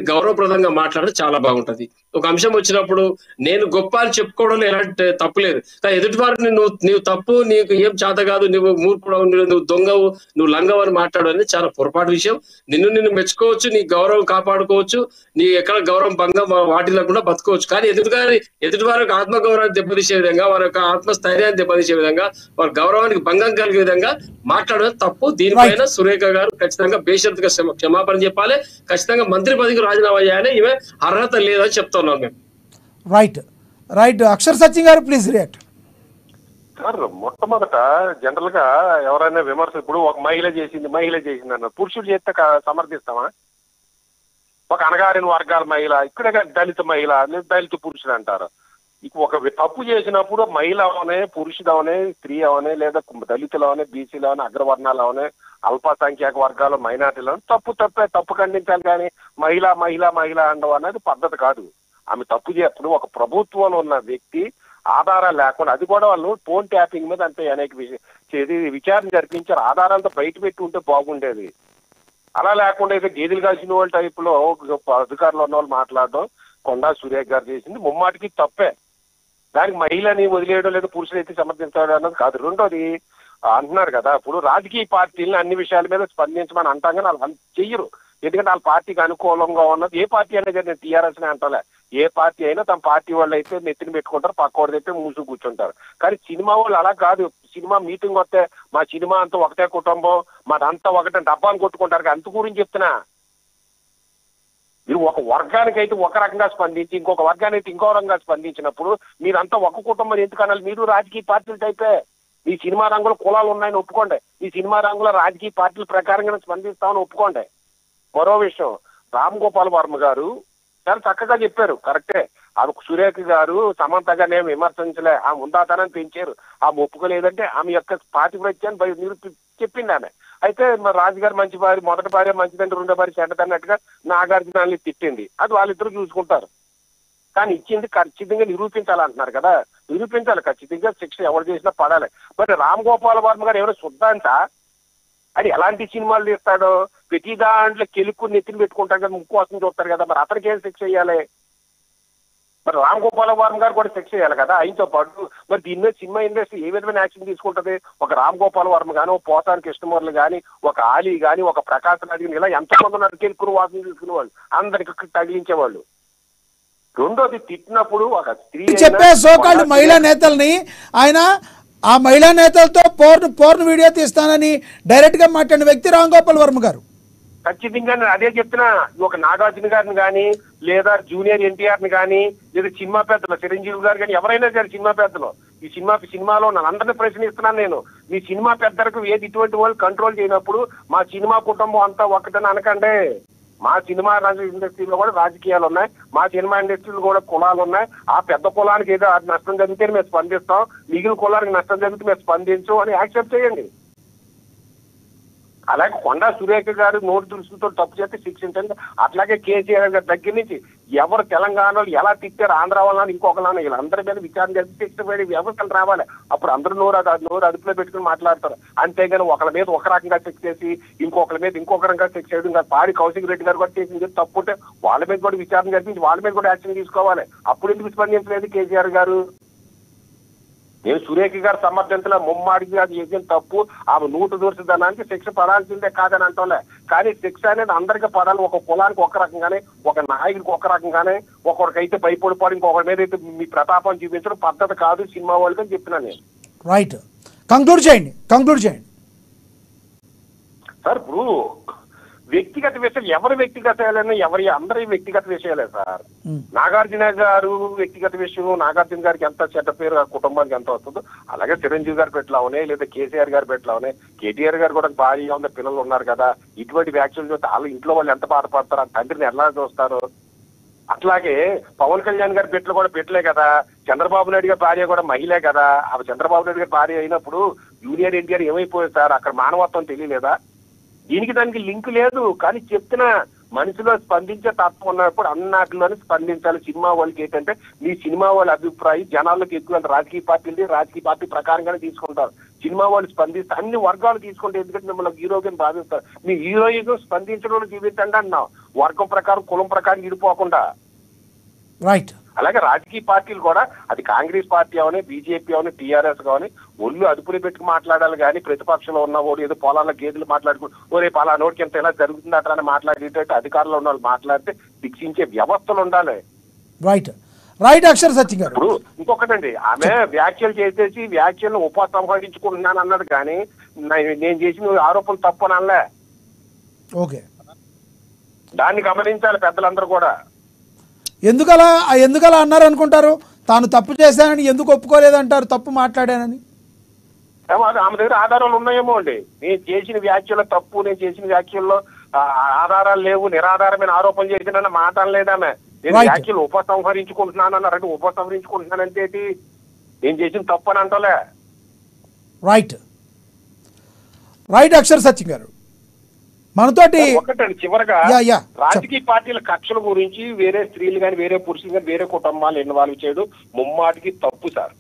గౌరవప్రదంగా మాట్లాడితే చాలా బాగుంటది. ఒక అంశం వచ్చినప్పుడు నేను గొప్ప అని చెప్పుకోవడంలో ఎలాంటి తప్పు లేదు. కానీ ఎదుటి వారిని నీవు తప్పు, నీకు ఏం చేత కాదు, నువ్వు మూర్ఖుడవు, నువ్వు దొంగవు, నువ్వు లంగవు అని మాట్లాడడం అనేది చాలా పొరపాటు విషయం. నిన్ను మెచ్చుకోవచ్చు, నీ గౌరవం కాపాడుకోవచ్చు, నీ ఎక్కడ గౌరవం భంగం వాటిల్లకుండా బతుకోవచ్చు. కానీ ఎదుటి వారి యొక్క ఆత్మగౌరవాన్ని దెబ్బతీసే విధంగా, వారి యొక్క ఆత్మస్థైర్యాన్ని దెబ్బతీసే విధంగా, వారి గౌరవానికి భంగం కలిగే విధంగా మాట్లాడడం తప్పు. దీనిపైన సురేఖ గారు ఖచ్చితంగా బేషరతుగా క్షమాపణ చెప్పాలి. ఖచ్చితంగా మంత్రి పదవికి రాజీనామా చేయాలి. ఈమె అర్హత లేదని చెప్తున్నాం మేము. రైట్ అక్షర్ సచిన్ గారు ప్లీజ్ రియాక్ట్. సార్, మొట్టమొదట జనరల్ గా ఎవరైనా విమర్శ, ఇప్పుడు ఒక మహిళ చేసింది అన్న పురుషుడు చేస్తే సమర్థిస్తామా? ఒక అనగారిన వర్గాల మహిళ, ఇక్కడ దళిత మహిళ, దళిత పురుషుడు అంటారు. ఒక తప్పు చేసినప్పుడు మహిళ అవనే, పురుషుడు అవనే, స్త్రీ అవనే, లేదా దళితులు అవనే, బీసీలు అవనే, అగ్రవర్ణాలు అవనే, అల్పసంఖ్యాక వర్గాలు, మైనార్టీలు తప్పు ఖండించాలి. కానీ మహిళ అనడం అనేది పద్ధతి కాదు. ఆమె తప్పు చేప్పుడు ఒక ప్రభుత్వంలో ఉన్న వ్యక్తి ఆధారాలు లేకుండా, అది కూడా వాళ్ళు ఫోన్ ట్యాపింగ్ మీద అంతే అనేక విచారణ జరిపించారు. ఆధారాలతో బయట పెట్టి ఉంటే బాగుండేది. అలా లేకుండా అయితే గేదెలు కాల్చిన వాళ్ళ టైప్ లో అధికారులు ఉన్న వాళ్ళు మాట్లాడడం కొండా సురేఖ గారు చేసింది ముమ్మాటికి తప్పే. దానికి మహిళని వదిలేయడం లేదా పురుషులైతే సమర్థించడం అన్నది కాదు. రెండోది అంటున్నారు కదా, ఇప్పుడు రాజకీయ పార్టీలను అన్ని విషయాల మీద స్పందించమని అంటాం కానీ వాళ్ళు చెయ్యరు. ఎందుకంటే వాళ్ళ పార్టీకి అనుకూలంగా ఉన్నది ఏ పార్టీ అనేది, నేను టీఆర్ఎస్ అంటలే, ఏ పార్టీ అయినా తమ పార్టీ వాళ్ళు అయితే నెత్తిని పెట్టుకుంటారు, పక్కోడిది అయితే మూసు కూర్చుంటారు. కానీ సినిమా వాళ్ళు అలా కాదు. సినిమా మీటింగ్ వస్తే మా సినిమా అంతా ఒకటే కుటుంబం, మాదంతా ఒకటే డబ్బాను కొట్టుకుంటారు. అంత గురించి చెప్తున్నా. మీరు ఒక వర్గానికైతే ఒక రకంగా స్పందించి ఇంకొక వర్గానికి ఇంకో రకంగా స్పందించినప్పుడు మీరంతా ఒక కుటుంబం ఎందుకు అనాలి? మీరు రాజకీయ పార్టీలు టైపే. ఈ సినిమా రంగులో కులాలు ఉన్నాయని ఒప్పుకోండి, ఈ సినిమా రంగులో రాజకీయ పార్టీల ప్రకారంగా స్పందిస్తామని ఒప్పుకోండి. మరో విషయం, రామ్ గోపాల్ వర్మ గారు చాలా చక్కగా చెప్పారు, కరెక్టే. ఆమె సురేఖ గారు సమంతగా నేను విమర్శించలే, ఆమె ఉందాతనాన్ని పెంచారు, ఆమె ఒప్పుకోలేదంటే ఆమె యొక్క పాతివ్రత్యాన్ని చెప్పింది ఆమె. అయితే మరి రాజుగారు మంచి భార్య, మొదటి భార్య మంచిదంటే రెండో భార్య చెడ్డదన్నట్టుగా నాగార్జునాన్ని తిట్టింది. అది వాళ్ళిద్దరూ చూసుకుంటారు. కానీ ఇచ్చింది ఖచ్చితంగా నిరూపించాలంటున్నారు కదా, నిరూపించాలి. ఖచ్చితంగా శిక్ష ఎవరు చేసినా పడాలి. మరి రామ్ గోపాల్ వర్మ గారు ఎవరైనా శుద్ధంట అది ఎలాంటి సినిమాలు తీస్తాడో, ప్రతి దాంట్లో కెలుక్కు నెత్తిని పెట్టుకుంటారు కదా, ముక్కు కోసం చూస్తారు కదా, మరి అతనికి ఏం శిక్ష చేయాలి? మరి రామ్ గోపాల్ వర్మ గారు కూడా శిక్ష చేయాలి కదా ఆయనతో పాటు. మరి దీని మీద సినిమా ఇండస్ట్రీ ఏ విధమైన యాక్షన్ తీసుకుంటది? ఒక రామ్ గోపాల్ వర్మ కానీ, ఒక పోసాని కృష్ణమూర్తి కానీ, ఒక ఆలీ కానీ, ఒక ప్రకాశ్ రాజ్ కానీ, ఇలా ఎంతమంది ఉన్నారు కెలుక్కుని వాసన తీసుకునే వాళ్ళు, అందరికి తగిలించేవాళ్ళు. రెండోది, తిట్టినప్పుడు ఒక స్త్రీ చెప్పే సోకాళ్ళు మహిళా నేతల్ని ఆయన ఆ మహిళా నేతలతో పోర్న్ వీడియో తీస్తానని డైరెక్ట్ గా మాట్లాడిన వ్యక్తి రామ్ గోపాల్ వర్మ గారు. ఖచ్చితంగా నేను అదే చెప్తున్నా. ఒక నాగార్జున గారిని కానీ, లేదా జూనియర్ ఎన్టీఆర్ ని కానీ, లేదా సినిమా పెద్దలు చిరంజీవి గారు కానీ, ఎవరైనా సరే సినిమా పెద్దలు ఈ సినిమాలో అందరినీ ప్రశ్నిస్తున్నాను నేను. మీ సినిమా పెద్దలకు ఏది ఇటువంటి వాళ్ళు కంట్రోల్ చేయనప్పుడు మా సినిమా కుటుంబం అంతా ఒక్కటని అనకండి. మా సినిమా ఇండస్ట్రీలో కూడా రాజకీయాలు ఉన్నాయి, మా సినిమా ఇండస్ట్రీలో కూడా కులాలు ఉన్నాయి. ఆ పెద్ద కులానికి ఏదో నష్టం జరిగితే మేము స్పందిస్తాం, మిగిలిన కులానికి నష్టం జరిగితే మేము స్పందించు అని యాక్సెప్ట్ చేయండి. అలాగే కొండా సురేఖ గారు నోటు దృష్టితో తప్పు చేస్తే శిక్షించండి. అట్లాగే కేసీఆర్ గారి దగ్గర నుంచి ఎవరు తెలంగాణలో ఎలా తిట్టారు, ఆంధ్ర వాళ్ళని ఇంకొకలాన, వీళ్ళందరి మీద విచారణ జరిపి శిక్ష పడి వ్యవస్థలు రావాలి. అప్పుడు అందరూ నోరు అదుపులో పెట్టుకుని మాట్లాడతారు. అంతేగాని ఒకరి మీద ఒక రకంగా శిక్ష చేసి ఇంకొకరి మీద ఇంకొక రకంగా శిక్ష చేయడం కాదు. పాడి కౌశిక్ రెడ్డి గారు కూడా చేసింది తప్పు ఉంటే వాళ్ళ మీద కూడా విచారణ జరిపించి వాళ్ళ మీద కూడా యాక్షన్ తీసుకోవాలి. అప్పుడు ఎందుకు స్పందించలేదు కేసీఆర్ గారు? నేను సురేఖ గారు సమర్థించలే, ముమ్మాడికి అది చేసిన తప్పు, ఆమె నూటు దూర్చదనానికి శిక్ష పడాల్సిందే కాదని అంటలే. కానీ శిక్ష అనేది అందరికీ పడాలి. ఒక కులానికి ఒక రకంగానే, ఒక నాయకుడికి ఒక రకంగానే, ఒకరికైతే భయపడిపోవడం, ఇంకొకరి మీద అయితే మీ ప్రతాపం చూపించడం పద్ధతి కాదు సినిమా వాళ్ళకి అని చెప్పినా నేను. రైట్, కంక్లూడ్ చేయండి సార్. ఇప్పుడు వ్యక్తిగత విషయాలు ఎవరి వ్యక్తిగతాలైనా అందరి వ్యక్తిగత విషయాలే సార్. నాగార్జున గారు వ్యక్తిగత విషయం, నాగార్జున గారికి ఎంత చెడ్డ పేరు ఆ కుటుంబానికి ఎంత వస్తుందో, అలాగే చిరంజీవి గారు పెట్టలావనే, లేదా కేసీఆర్ గారు పెట్టలావనే, కేటీఆర్ గారు కూడా భార్య ఉన్న పిల్లలు ఉన్నారు కదా, ఇటువంటి వ్యాఖ్యలు చూస్తే వాళ్ళ ఇంట్లో వాళ్ళు ఎంత బాధపడతారు, ఆ తండ్రిని ఎలా చూస్తారు. అట్లాగే పవన్ కళ్యాణ్ గారి బిడ్డలు కూడా పెట్టలే కదా, చంద్రబాబు నాయుడు గారి భార్య కూడా మహిళే కదా. ఆ చంద్రబాబు నాయుడు గారి భార్య అయినప్పుడు జూనియర్ ఎన్టీఆర్ ఏమైపోయారు సార్? అక్కడ మానవత్వం తెలియలేదా? దీనికి దానికి లింక్ లేదు. కానీ చెప్తున్నా, మనిషిలో స్పందించే తత్వం ఉన్నప్పుడు అన్నిటిలోనే స్పందించాలి. సినిమా వాళ్ళకి ఏంటంటే మీ సినిమా వాళ్ళ అభిప్రాయం జనాల్లోకి ఎక్కువ రాజకీయ పార్టీ ప్రకారంగానే తీసుకుంటారు. సినిమా వాళ్ళు స్పందిస్తే అన్ని వర్గాలు తీసుకుంటే, ఎందుకంటే మిమ్మల్ని హీరోగా భావిస్తారు, మీ హీరోయిజం స్పందించడం జీవితండి అన్నాం, వర్గం ప్రకారం కులం ప్రకారం ఇడిపోకుండా. రైట్. అలాగే రాజకీయ పార్టీలు కూడా, అది కాంగ్రెస్ పార్టీ అవని, బీజేపీ అవని, టీఆర్ఎస్ కావని, ఒళ్ళు అదుపులో పెట్టుకు మాట్లాడాలి కానీ ప్రతిపక్షంలో ఉన్న వాడు ఏదో పొలాల గేదెలు మాట్లాడుకుని ఓ రేపు అలా నోటికి ఎంత ఇలా జరుగుతుందట అని మాట్లాడేటట్టు అధికారంలో ఉన్న వాళ్ళు మాట్లాడితే శిక్షించే వ్యవస్థలు ఉండాలి. రైట్ రైట్ అక్షర్ సత్యం గారు. ఇప్పుడు ఇంకొకటండి, ఆమె వ్యాఖ్యలు చేసేసి వ్యాఖ్యలను ఉపసంహరించుకుంటున్నాను అన్నది కానీ నేను చేసిన ఆరోపణలు తప్పు అని అనలే. ఓకే, దాన్ని గమనించాలి పెద్దలందరూ కూడా. ఎందుకలా అన్నారు అనుకుంటారు? తాను తప్పు చేశానని ఎందుకు ఒప్పుకోలేదంటారు? తప్పు మాట్లాడానని ఆమె దగ్గర ఆధారాలు ఉన్నాయేమో అండి. నేను చేసిన వ్యాఖ్యలు తప్పు, నేను చేసిన వ్యాఖ్యల్లో ఆధారాలు లేవు, నిరాధారమైన ఆరోపణలు చేసిన మాట అనలేదామె. నేను వ్యాఖ్యలు ఉపసంహరించుకుంటున్నాను అన్నారంటే ఉపసంహరించుకుంటున్నానంటే నేను చేసిన తప్పు అని అంటలే. రైట్ రైట్ అక్షర్ సత్యం గారు మనతోటి. ఒకటండి చివరగా, రాజకీయ పార్టీల కక్షల గురించి వేరే స్త్రీలు కానీ, వేరే పురుషులు కానీ, వేరే కుటుంబాలు ఇన్వాల్వ్ చేయడం ముమ్మాటికి తప్పు సార్.